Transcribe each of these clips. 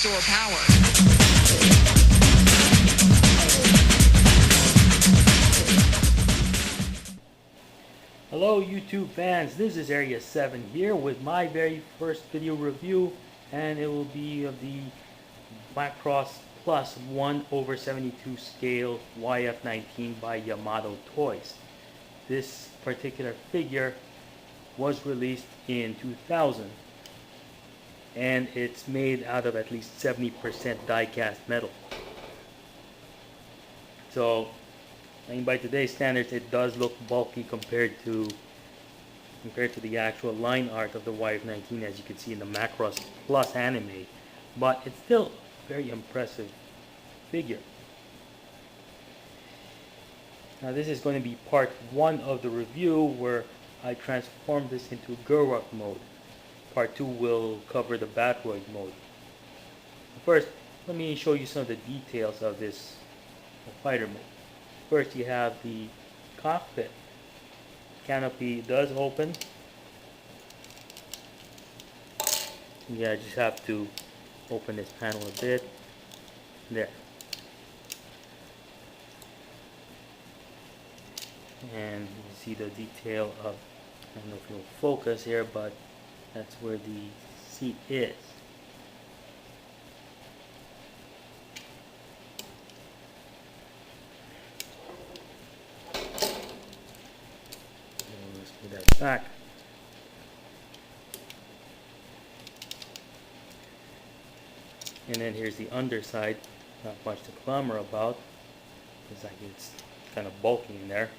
restore power. Hello YouTube fans, this is Area 7 here with my very first video review, and it will be of the Macross Plus 1/72 scale YF-19 by Yamato Toys. This particular figure was released in 2000 and it's made out of at least 70% die-cast metal. So by today's standards, it does look bulky compared to the actual line art of the YF-19, as you can see in the Macross Plus anime, but it's still a very impressive figure. Now this is going to be part 1 of the review, where I transformed this into Gerwalk mode. Part 2 will cover the Batroid mode. First, let me show you some of the details of this fighter mode. First, you have the cockpit. Canopy does open. Yeah, I just have to open this panel a bit. There. And you see the detail of, I don't know if it'll focus here, but that's where the seat is. Let's put that back. And then here's the underside. Not much to clamor about, because it's kind of bulky in there.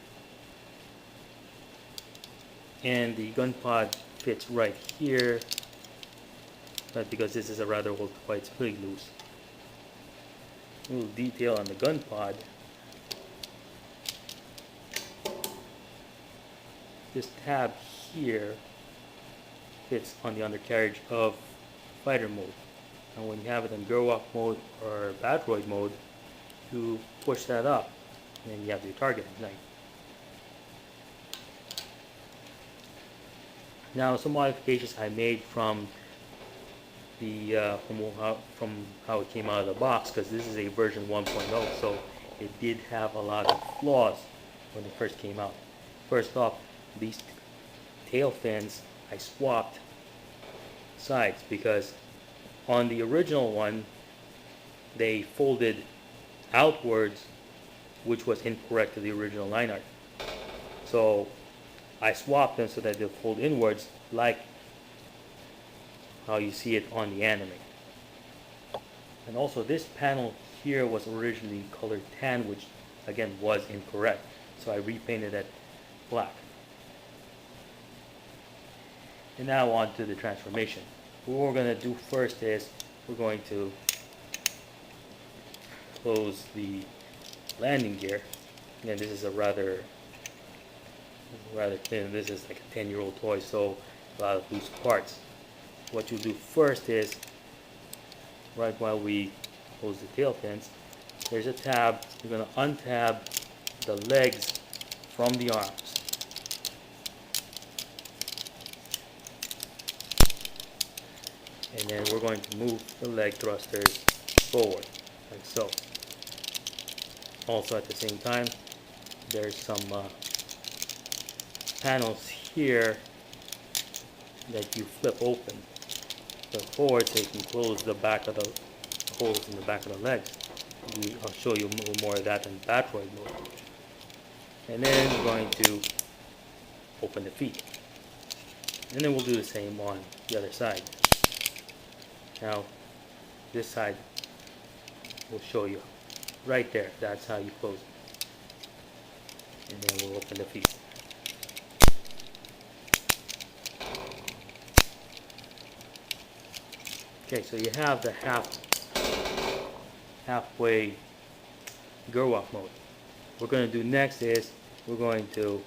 And the gun pod fits right here, but because this is a rather old toy, it's pretty loose. A little detail on the gun pod. This tab here fits on the undercarriage of fighter mode. And when you have it in Gerwalk mode or Batroid mode, you push that up and you have your target at night. Now, some modifications I made from the from how it came out of the box, because this is a version 1.0, so it did have a lot of flaws when it first came out. First off, these tail fins, I swapped sides, because on the original one they folded outwards, which was incorrect to the original line art. So I swapped them so that they'll fold inwards, like how you see it on the anime. And also, this panel here was originally colored tan, which again was incorrect, so I repainted it black. And now on to the transformation. What we're going to do first is we're going to close the landing gear. Again, this is a rather thin. This is like a 10-year-old toy, so a lot of loose parts. What you do first is, right while we close the tail fins, there's a tab. You're going to untab the legs from the arms. And then we're going to move the leg thrusters forward, like so. Also at the same time, there's some panels here that you flip open. So forward, so you can close the back of the holes in the back of the legs. I'll show you a little more of that in Batroid mode. And then we're going to open the feet. And then we'll do the same on the other side. Now, this side will show you right there. That's how you close it. And then we'll open the feet. Okay, so you have the halfway Gerwalk mode. What we're going to do next is we're going to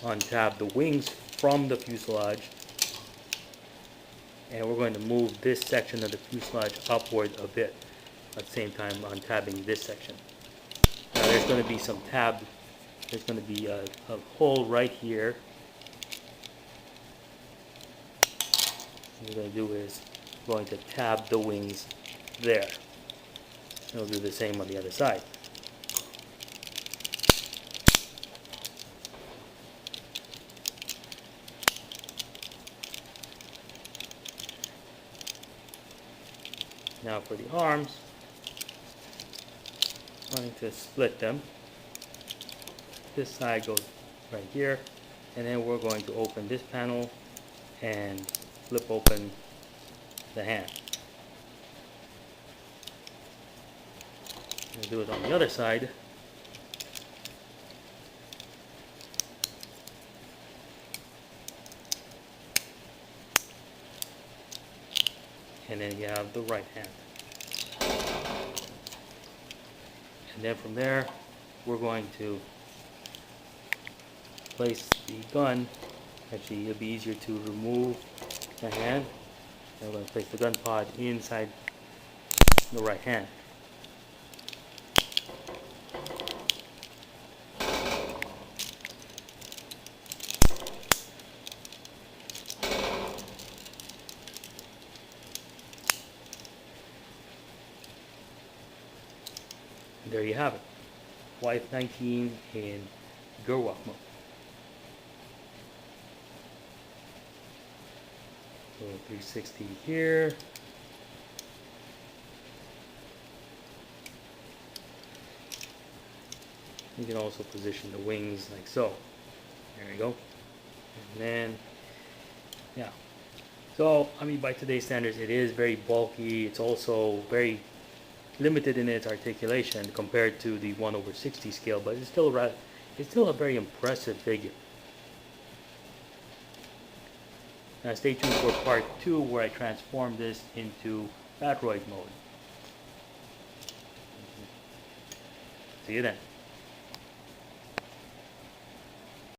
untab the wings from the fuselage, and we're going to move this section of the fuselage upward a bit, at the same time untabbing this section. Now there's going to be some tab, there's going to be a hole right here. What we're going to do is going to tab the wings there. We'll do the same on the other side. Now for the arms, I'm going to split them. This side goes right here, and then we're going to open this panel and flip open the hand. We'll do it on the other side. And then you have the right hand. And then from there, we're going to place the gun. Actually, it'll be easier to remove the hand. And we're going to place the gun pod inside the right hand. And there you have it. YF-19 in Gerwalk mode. So 360 here. You can also position the wings like so. There you go. And then, yeah. So, I mean, by today's standards, it is very bulky. It's also very limited in its articulation compared to the 1/60 scale, but it's still a very impressive figure. Now stay tuned for part 2 where I transform this into Batroid mode. See you then.